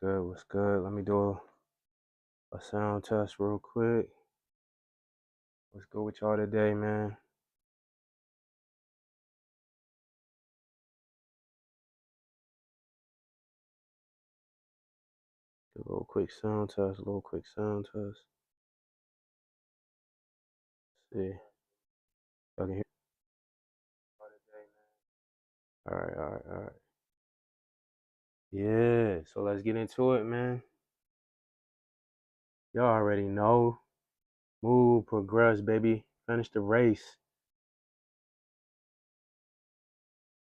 good? What's good? Let me do a sound test real quick. What's good with y'all today, man? Do a little quick sound test, See, y'all can hear All right, all right, all right. Yeah, so let's get into it, man. Y'all already know. Move, progress, baby. Finish the race.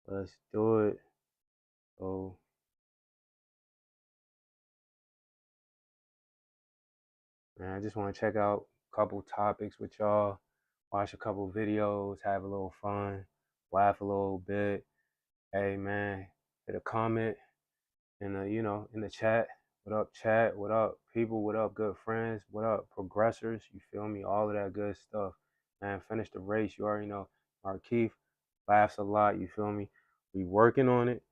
Let's do it. So, man, I just want to check out a couple topics with y'all, watch a couple videos, have a little fun, laugh a little bit. Hey, man, hit a comment in the chat. What up, chat? What up, people? What up, good friends? What up, progressors? You feel me? All of that good stuff. Man, finish the race. You already know. Markeith laughs a lot. You feel me? We working on it.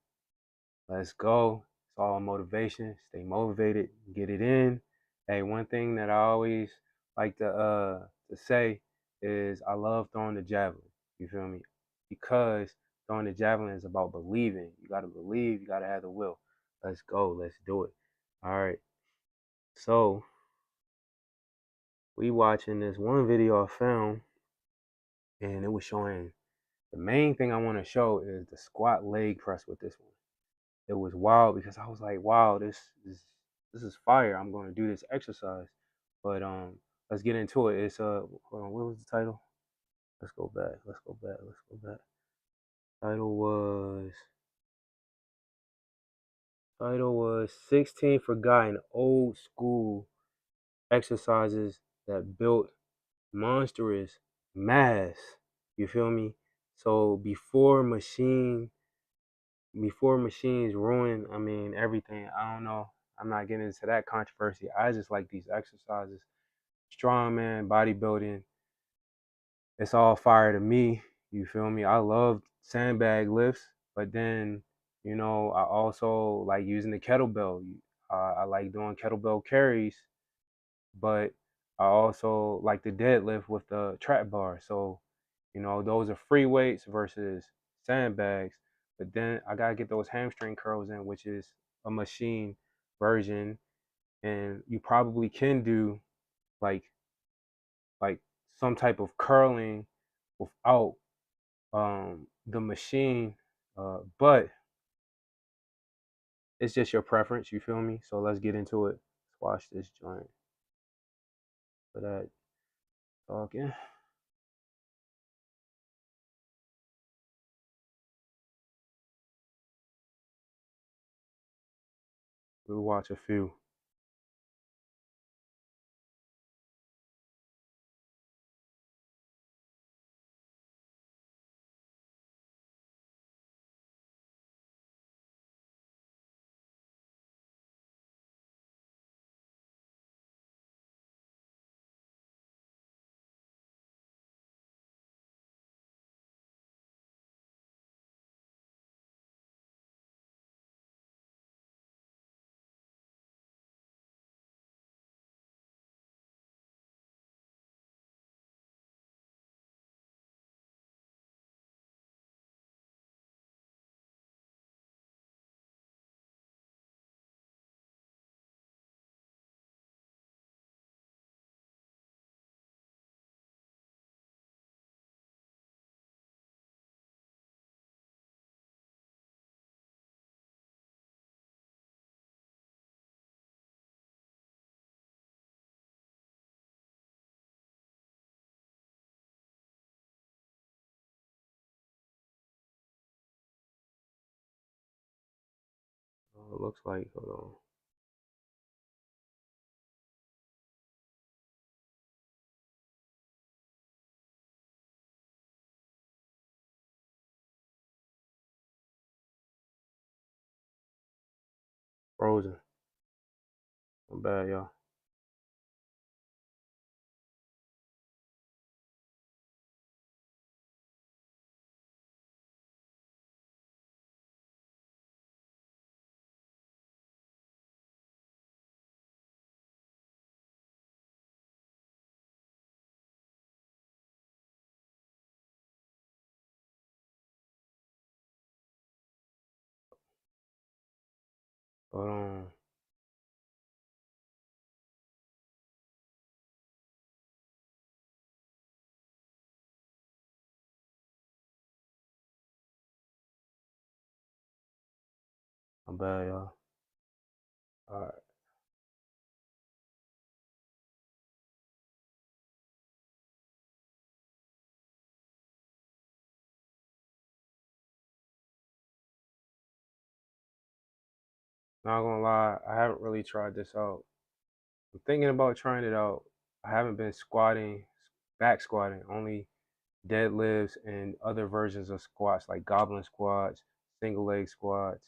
Let's go. It's all motivation. Stay motivated. Get it in. Hey, one thing that I always like to say is I love throwing the javelin. You feel me? Because throwing the javelin is about believing. You gotta believe. You gotta have the will. Let's go. Let's do it. All right. So we watching this one video I found, and it was showing the main thing I want to show is the squat leg press with this one. It was wild because I was like, wow, this is fire. I'm going to do this exercise. But let's get into it. It's hold on, what was the title? Let's go back. Title was 16 Forgotten Old School Exercises That Built Monstrous Mass. You feel me? So before machines ruin, I mean, everything. I don't know. I'm not getting into that controversy. I just like these exercises. Strongman, bodybuilding, it's all fire to me. You feel me? I love sandbag lifts, but then, I also like using the kettlebell. I like doing kettlebell carries, but I also like the deadlift with the trap bar. So, those are free weights versus sandbags. But then I gotta get those hamstring curls in, which is a machine version. And you probably can do like like some type of curling without the machine. But it's just your preference, you feel me? So let's get into it. Let's watch this joint for that talking. We'll watch a few. It looks like, hold on. Frozen. I'm bad, y'all. Hold on. My bad, y'all. All right. Not gonna lie, I haven't really tried this out. I'm thinking about trying it out. I haven't been squatting, back squatting, only deadlifts and other versions of squats like goblin squats, single leg squats,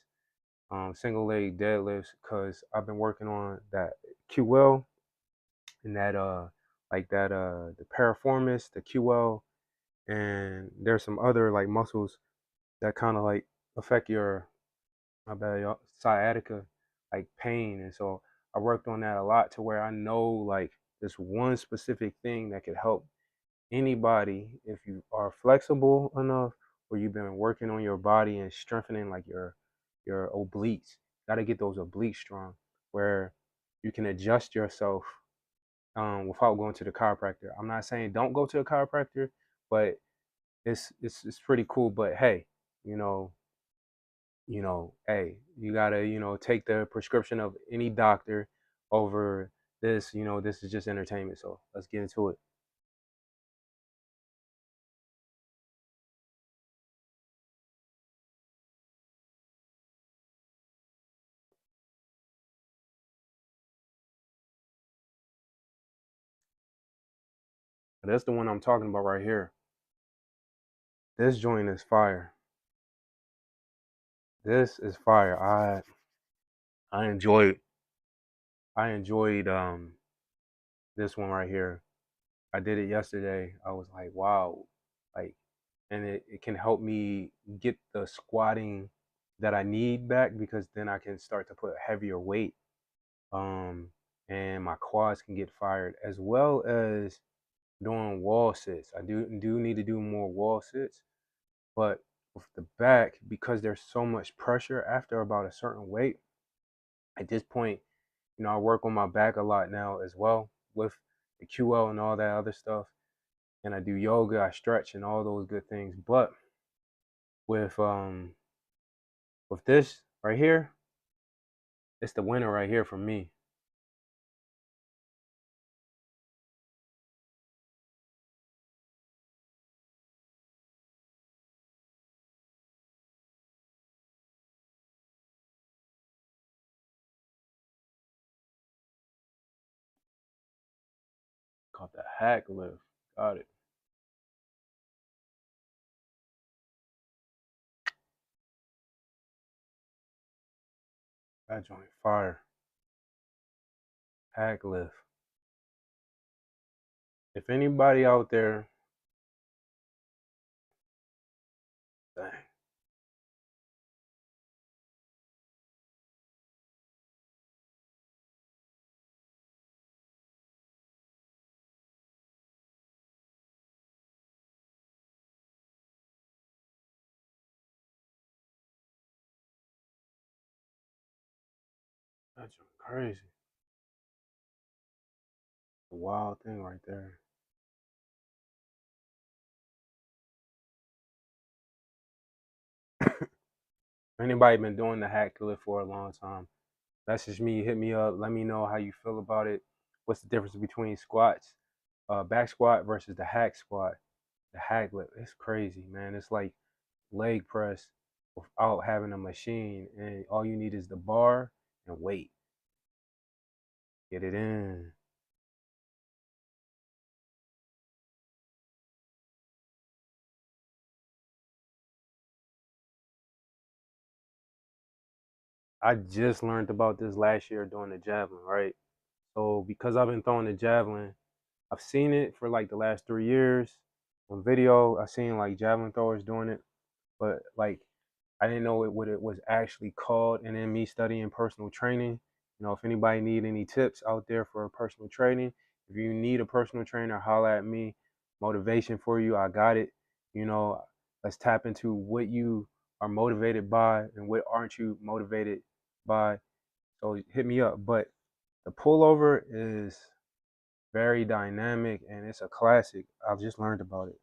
single leg deadlifts, because I've been working on that QL and that like that the piriformis, the QL, and there's some other like muscles that kind of like affect your, my bad, y'all, sciatica, like pain. And so I worked on that a lot to where I know like this one specific thing that could help anybody if you are flexible enough or you've been working on your body and strengthening like your obliques. Got to get those obliques strong where you can adjust yourself without going to the chiropractor. I'm not saying don't go to a chiropractor, but it's pretty cool. But hey, you know, hey, you gotta, take the prescription of any doctor over this. This is just entertainment. So let's get into it. That's the one I'm talking about right here. This joint is fire. This is fire. I enjoyed I enjoyed this one right here. I did it yesterday. I was like, wow, like, and it can help me get the squatting that I need back because then I can start to put heavier weight. Um, and my quads can get fired as well as doing wall sits. I do need to do more wall sits, but with the back, because there's so much pressure after about a certain weight, at this point, I work on my back a lot now as well with the QL and all that other stuff. And I do yoga, I stretch and all those good things. But with with this right here, it's the winner right here for me. Called the hack lift. Got it. That joint fire. Hack lift. If anybody out there, dang, that joint crazy. A wild thing right there. Anybody been doing the hack lift for a long time? Message me, hit me up, let me know how you feel about it. What's the difference between squats, back squat versus the hack squat, the hack lift? It's crazy, man. It's like leg press without having a machine, and all you need is the bar and weight. Get it in. I just learned about this last year doing the javelin, right? So because I've been throwing the javelin, I've seen it for like the last 3 years on video. I've seen like javelin throwers doing it, but like I didn't know what it was actually called. And then me studying personal training, if anybody need any tips out there for personal training, if you need a personal trainer, holla at me. Motivation for you, I got it. You know, let's tap into what you are motivated by and what aren't you motivated by. So hit me up. But the pullover is very dynamic and it's a classic. I've just learned about it.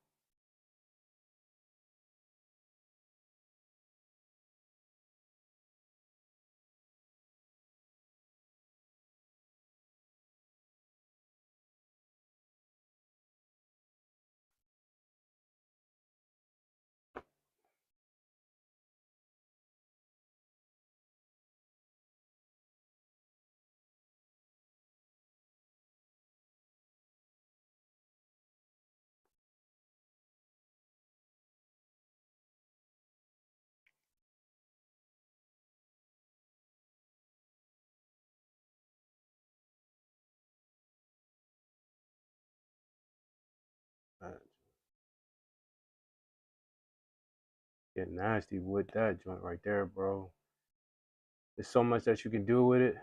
Uh, Get nasty with that joint right there, bro. There's so much that you can do with it.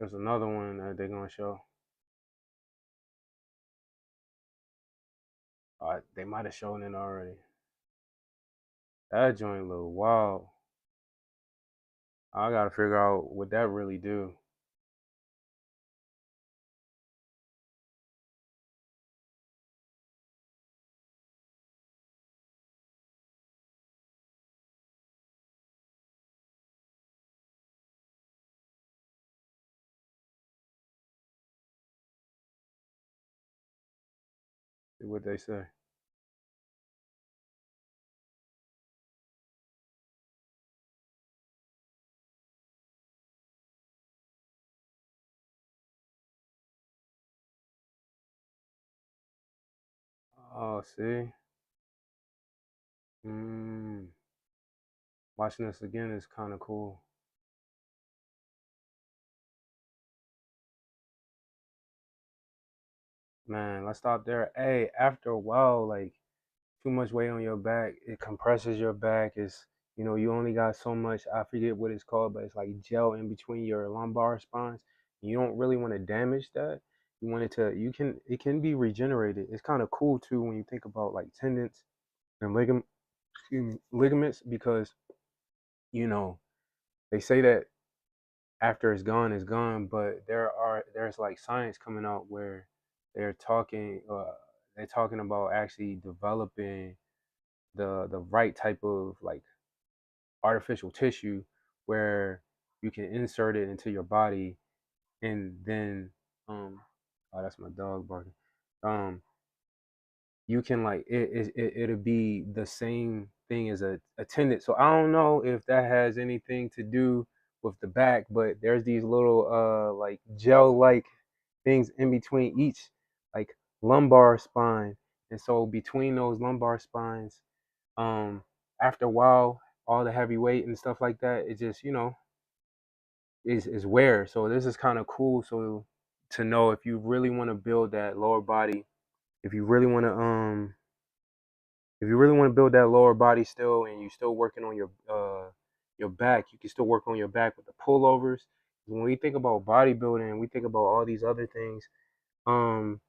There's another one that they're gonna show. They might have shown it already. That joint look wild. I gotta figure out what that really do. See what they say. Oh, see. Mm, Watching this again is kind of cool. Man, let's stop there. Hey, after a while, like too much weight on your back, it compresses your back. It's you only got so much. I forget what it's called, but it's like gel in between your lumbar spines. You don't really want to damage that. You want it to. You can. It can be regenerated. It's kind of cool too when you think about like tendons and ligaments because you know they say that after it's gone, but there's like science coming out where they're talking they're talking about actually developing the right type of like artificial tissue where you can insert it into your body and then um oh, that's my dog barking. um you can like it'll be the same thing as a tendon. So I don't know if that has anything to do with the back, but there's these little like gel like things in between each like lumbar spine. And so between those lumbar spines, um after a while, all the heavy weight and stuff like that, it just, is wear. So this is kind of cool. So to know if you really want to build that lower body, if you really want to build that lower body still and you still working on your back, you can still work on your back with the pullovers. When we think about bodybuilding and we think about all these other things, um,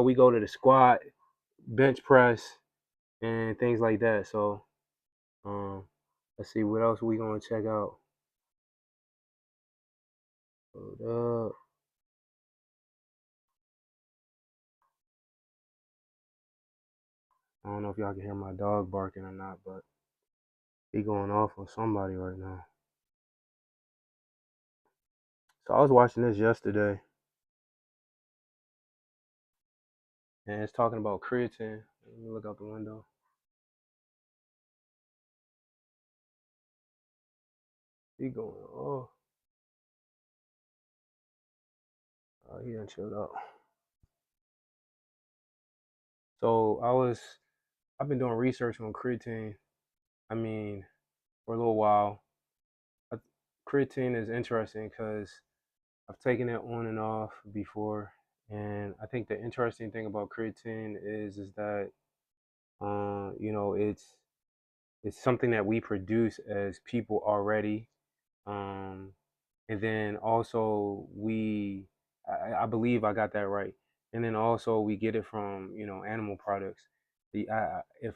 we go to the squat, bench press, and things like that. So um, let's see what else we gonna check out. Hold up. I don't know if y'all can hear my dog barking or not, but he going off on somebody right now. So I was watching this yesterday, and it's talking about creatine. Let me look out the window. He going off. Oh, he done chilled out. So I've been doing research on creatine. I mean, for a little while. I, Creatine is interesting because I've taken it on and off before, and I think the interesting thing about creatine is that it's something that we produce as people already. Um, and then also I believe I got that right. And then also we get it from animal products. If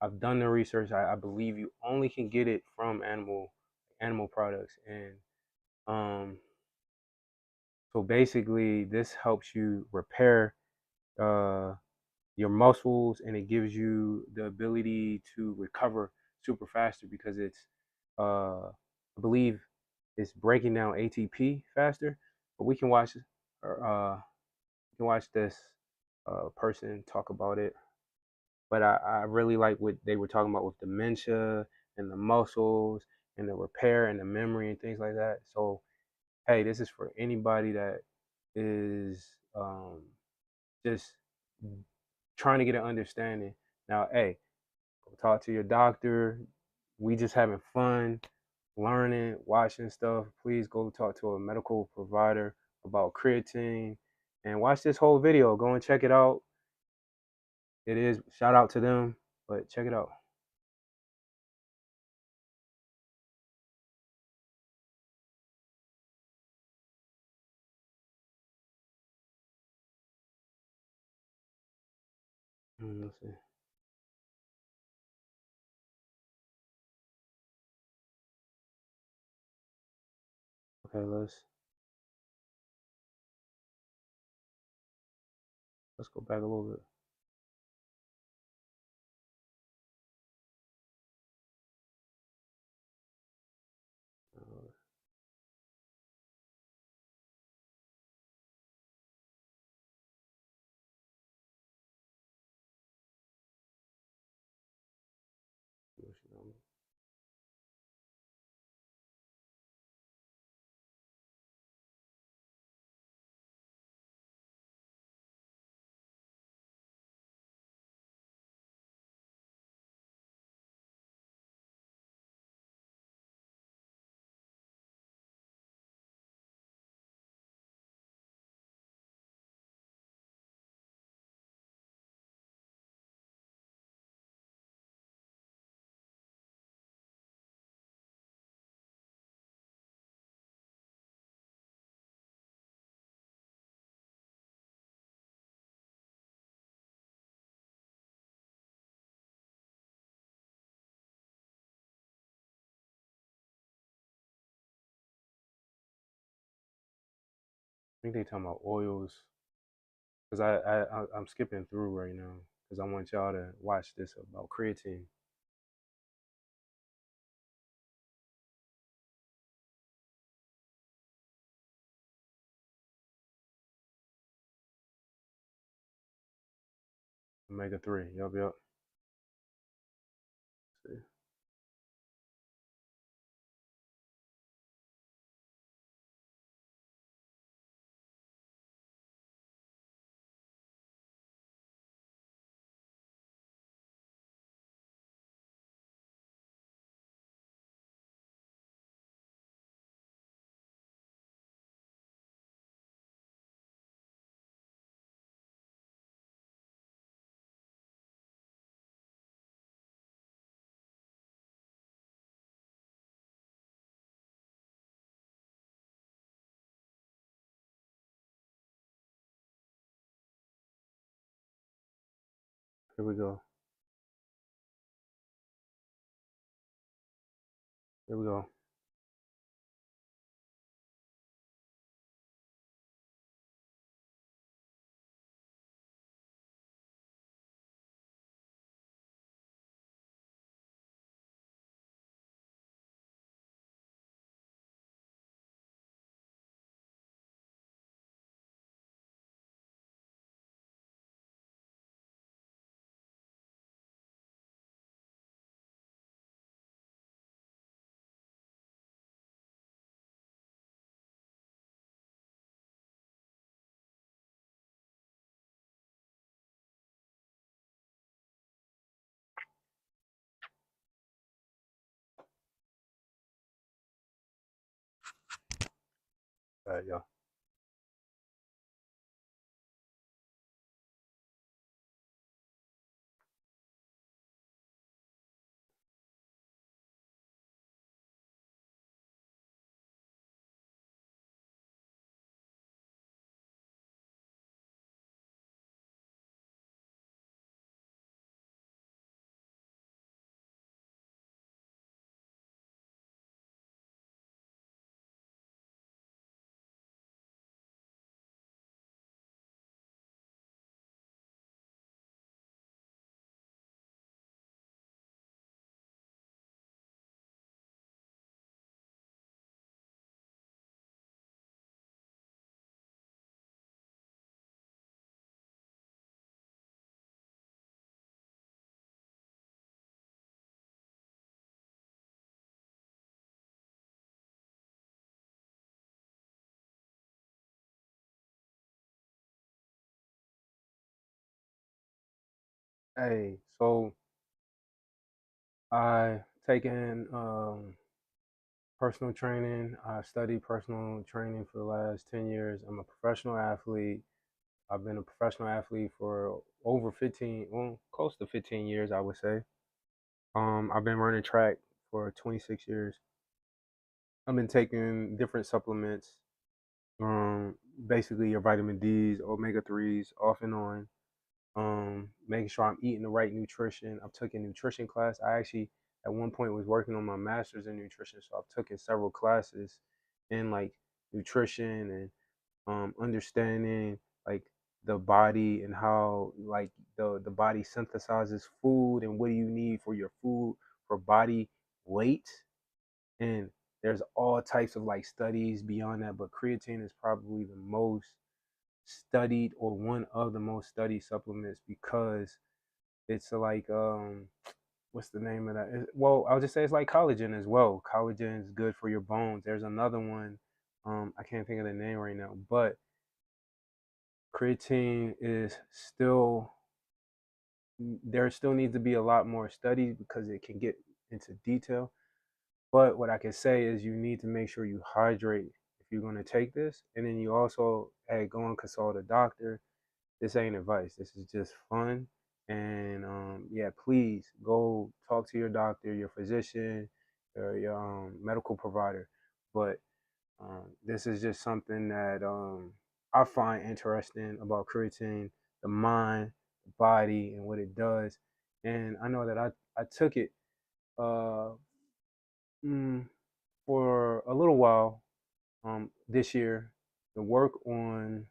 I've done the research, I believe you only can get it from animal products, and um, so basically this helps you repair uh, your muscles, and it gives you the ability to recover super faster because I believe it's breaking down ATP faster. But we can watch this person talk about it. But I really like what they were talking about with dementia and the muscles and the repair and the memory and things like that. So hey, this is for anybody that is just trying to get an understanding. Now, hey, go talk to your doctor. We just having fun, learning, watching stuff. Please go talk to a medical provider about creatine and watch this whole video. Go and check it out. It is shout out to them, but check it out. Let's see. Okay, let's go back a little bit. Uh, I think they talking about oils because I'm skipping through right now because I want y'all to watch this about creatine. Omega 3. Yup, yup. See. Here we go. Here we go. All right, y'all. Hey, so I taken personal training. I studied personal training for the last 10 years. I'm a professional athlete. I've been a professional athlete for over 15, well, close to 15 years, I would say. I've been running track for 26 years. I've been taking different supplements, um, basically your vitamin D's, omega 3s, off and on. Making sure I'm eating the right nutrition. I've taken nutrition class. I actually at one point was working on my master's in nutrition, so I've taken several classes in like nutrition and understanding like the body and how like the body synthesizes food and what do you need for your food for body weight. And there's all types of like studies beyond that, but creatine is probably the most studied or one of the most studied supplements because it's like what's the name of that? Well, I'll just say it's like collagen as well. Collagen is good for your bones. There's another one, I can't think of the name right now, but creatine is still there still needs to be a lot more studies because it can get into detail. But what I can say is you need to make sure you hydrate if you're going to take this, and then you also hey go and consult a doctor. This ain't advice. This is just fun. And yeah, please go talk to your doctor, your physician, or your medical provider. But this is just something that I find interesting about creatine, the mind, the body, and what it does. And I know that I took it uh, mm, for a little while this year to work on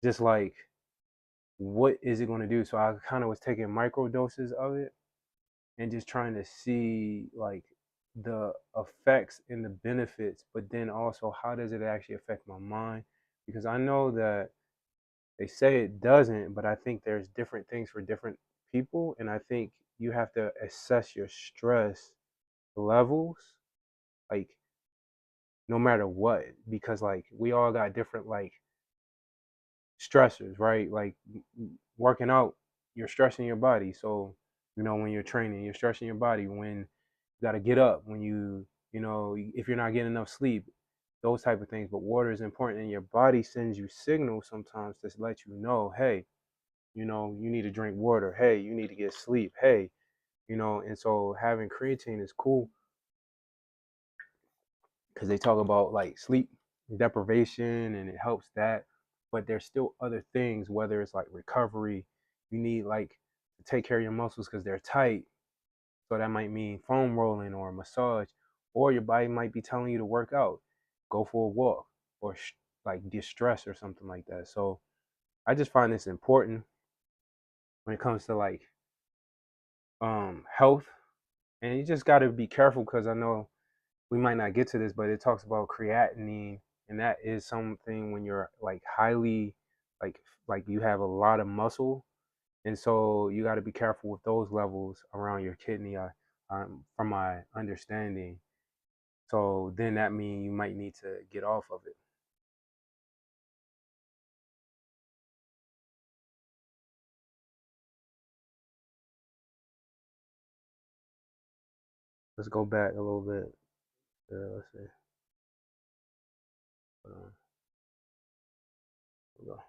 just like what is it going to do? So I kind of was taking micro doses of it and just trying to see like the effects and the benefits, but then also how does it actually affect my mind? Because I know that they say it doesn't, but I think there's different things for different people, and I think you have to assess your stress levels, like no matter what, because like we all got different like stressors, right? Like working out, you're stressing your body. So, when you're training, you're stressing your body. When you got to get up, when if you're not getting enough sleep, those type of things. But water is important, and your body sends you signals sometimes to let you know, hey, you need to drink water. Hey, you need to get sleep. Hey, and so having creatine is cool because they talk about like sleep deprivation and it helps that, but there's still other things, whether it's like recovery, you need like to take care of your muscles because they're tight, so that might mean foam rolling or massage, or your body might be telling you to work out, go for a walk, or like distress or something like that. So I just find this important when it comes to like health, and you just got to be careful because I know we might not get to this, but it talks about creatinine, and that is something when you're like highly, like you have a lot of muscle, and so you got to be careful with those levels around your kidney. From my understanding, so then that means you might need to get off of it. Let's go back a little bit. Let's see. Hold on. Hold on.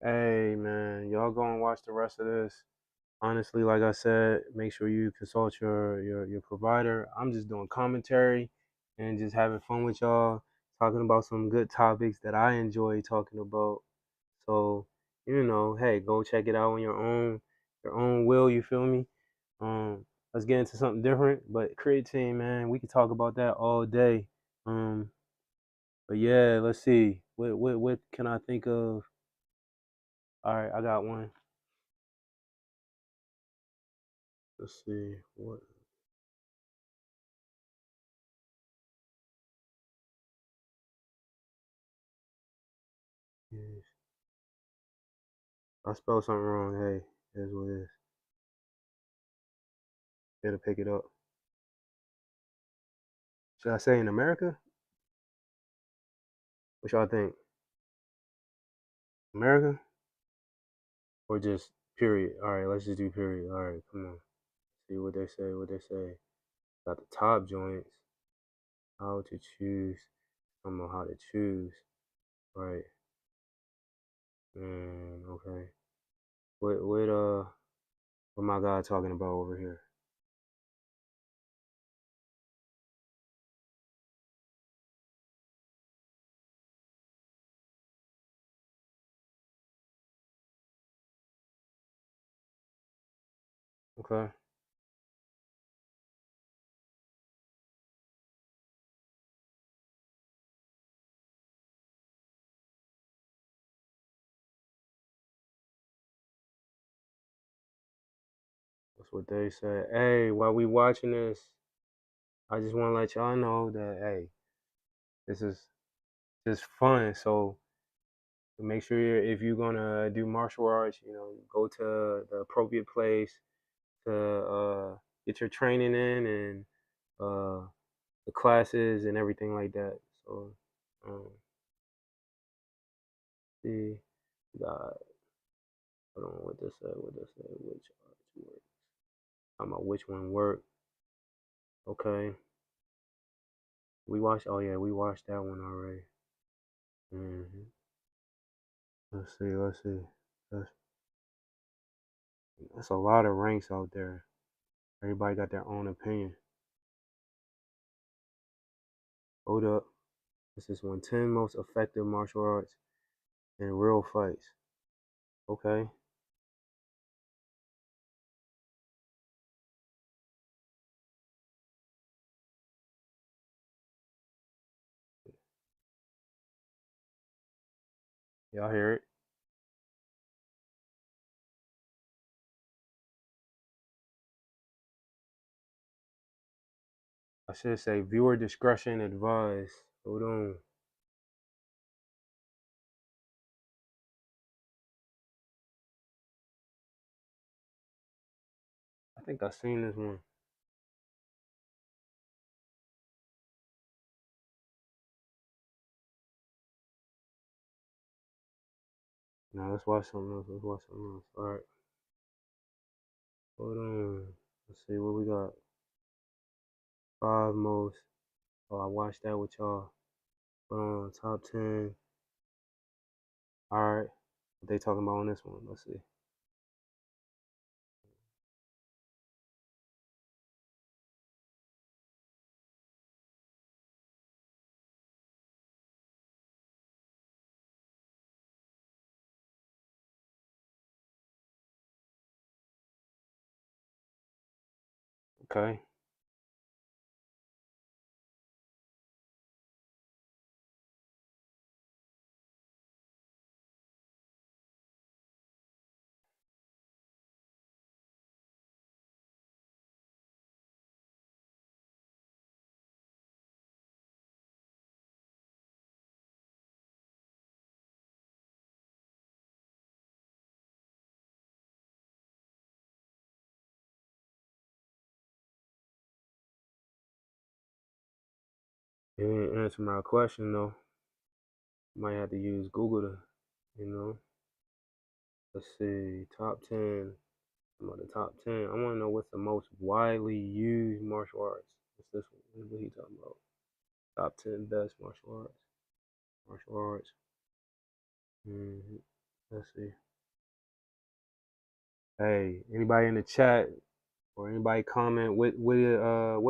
Hey man, y'all go and watch the rest of this. Honestly, like I said, make sure you consult your provider. I'm just doing commentary and just having fun with y'all, talking about some good topics that I enjoy talking about. So, hey, go check it out on your own will, you feel me? Let's get into something different. But creatine, man, we could talk about that all day. Um, but yeah, let's see. What can I think of? All right, I got one. Let's see. What is I spelled something wrong. Hey, here's what it is. Gotta pick it up. Should I say in America? What y'all think? America? Or just period? Alright, let's just do period. Alright, come on. See what they say, what they say. Got the top joints. How to choose. I don't know how to choose. Right. Okay. What my guy talking about over here? Okay. That's what they say. Hey, while we watching this, I just wanna let y'all know that hey, this is just fun. So make sure if you're gonna do martial arts, go to the appropriate place to get your training in and uh, the classes and everything like that. So, um, see, got hold on, what this say? What this say? Which arts work? Talking about which one work? Okay, we watched. Oh yeah, we watched that one already. hmm Let's see. Let's see. That's, that's a lot of ranks out there. Everybody got their own opinion. Hold up. This is one 10 most effective martial arts in real fights. Okay. Y'all hear it? I should say viewer discretion advised. Hold on. I think I seen this one. Now let's watch something else. Let's watch something else. All right. Hold on. Let's see what we got. Five most. Oh, I watched that with y'all. Hold on. Top 10. All right. What they talking about on this one? Let's see. Okay. You didn't answer my question though. Might have to use Google to, you know. Let's see. Top 10. About the top 10. I want to know what's the most widely used martial arts. What's this one? What he talking about? Top 10 best martial arts. Martial arts. hmm Let's see. Hey, anybody in the chat or anybody comment what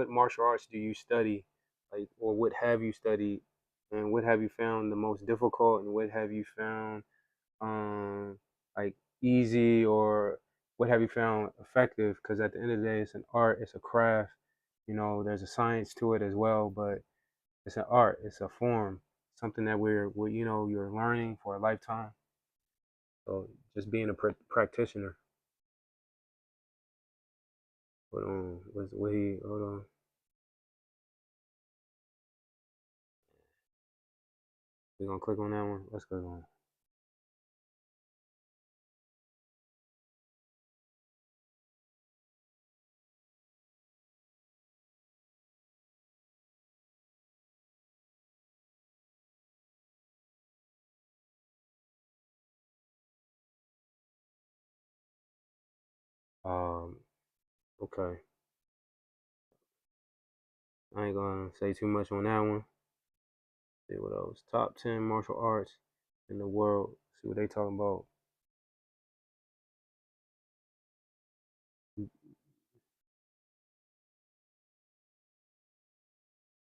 martial arts do you study, like, or what have you studied, and what have you found the most difficult, and what have you found like easy, or what have you found effective? Because at the end of the day, it's an art, it's a craft. You know, there's a science to it as well, but it's an art, it's a form, something that we're you know, you're learning for a lifetime. So just being a practitioner. Hold on, what he? Hold on. We're gonna click on that one. Let's click on. Okay. I ain't gonna say too much on that one. See what else. Top 10 martial arts in the world. See what they talking about.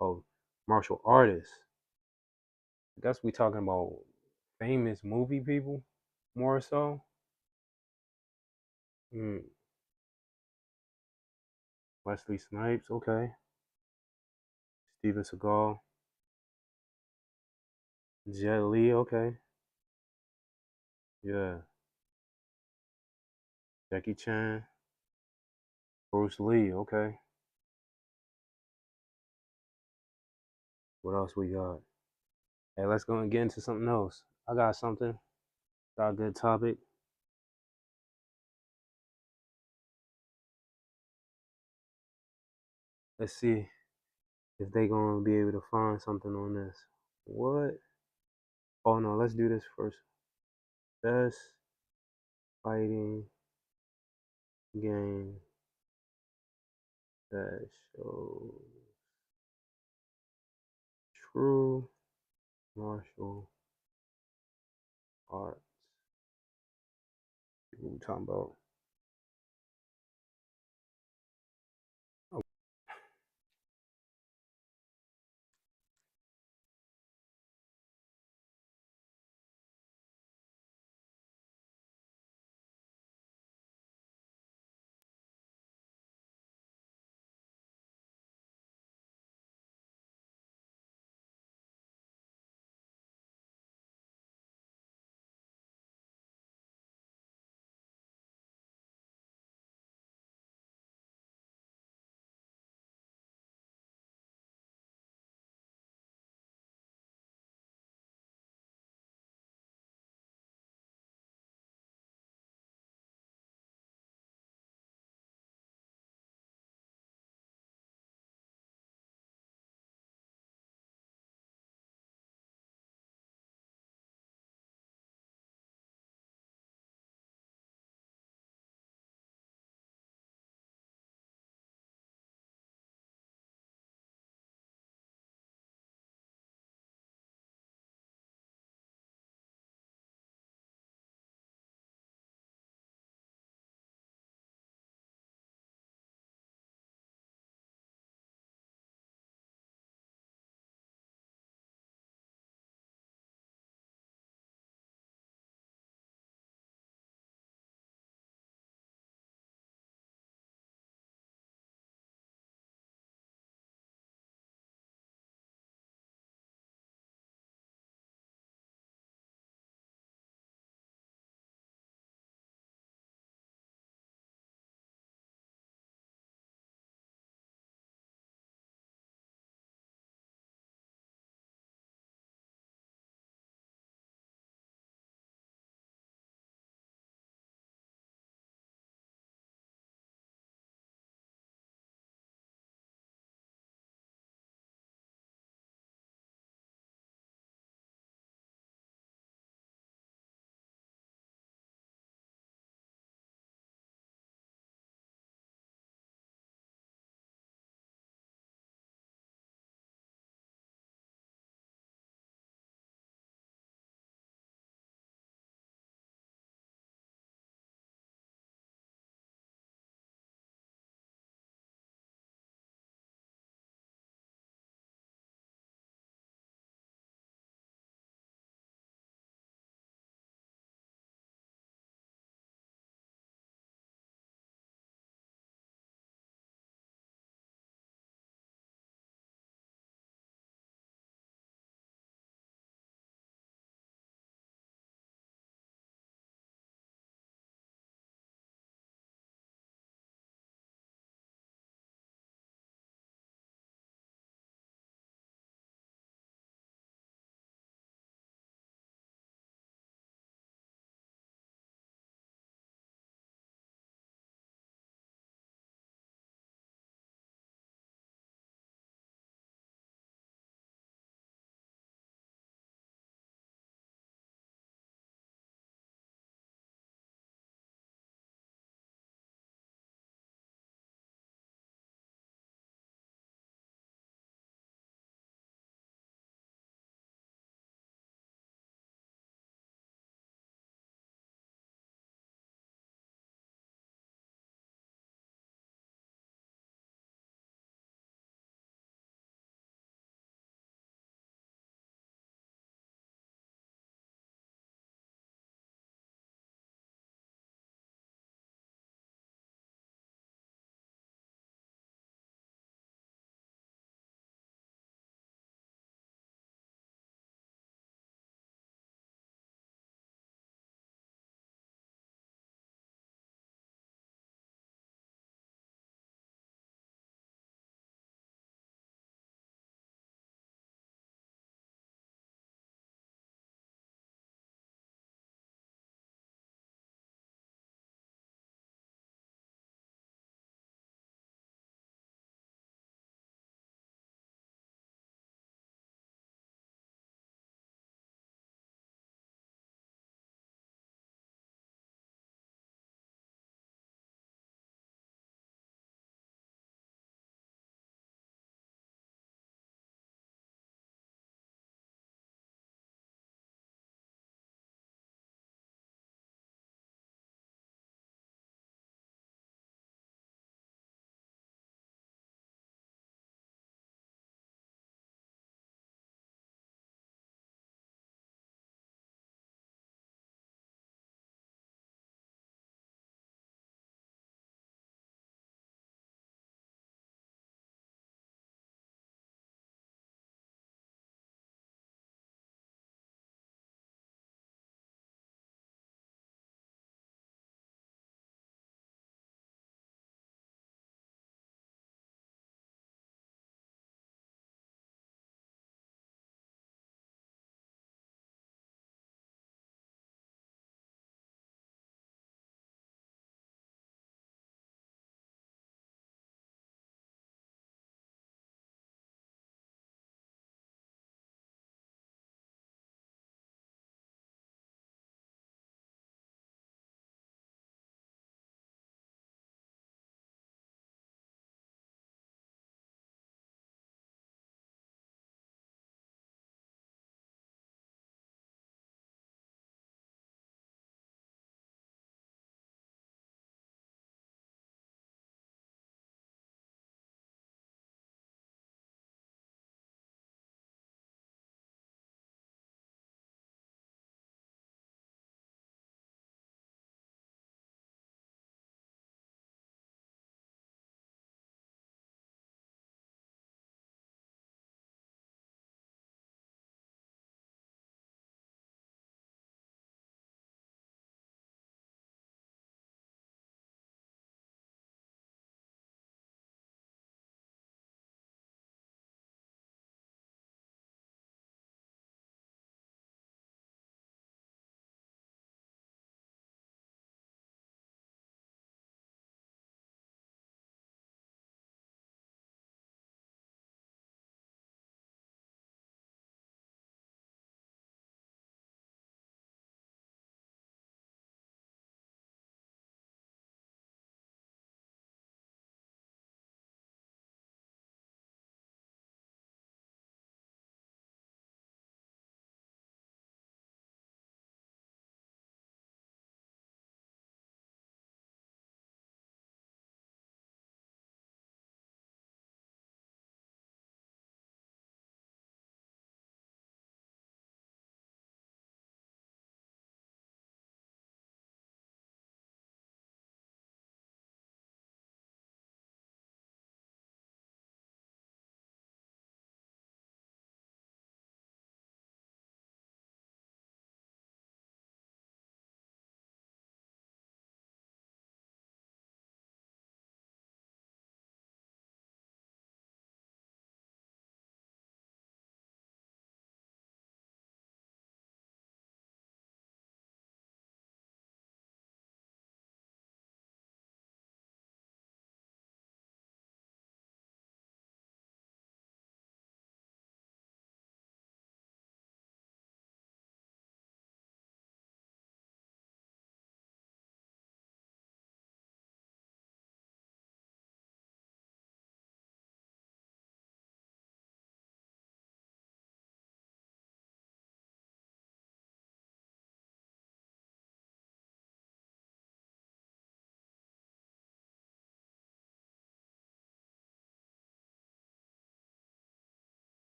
Oh, martial artists. I guess we talking about famous movie people more so. Mm, Wesley Snipes, okay. Steven Seagal, Jet Li, okay. Yeah. Jackie Chan, Bruce Lee, okay. What else we got? Hey, let's go and get into something else. I got something. Got a good topic. Let's see if they gonna be able to find something on this. What? Oh no, let's do this first. Best fighting game that shows true martial arts. What we talking about?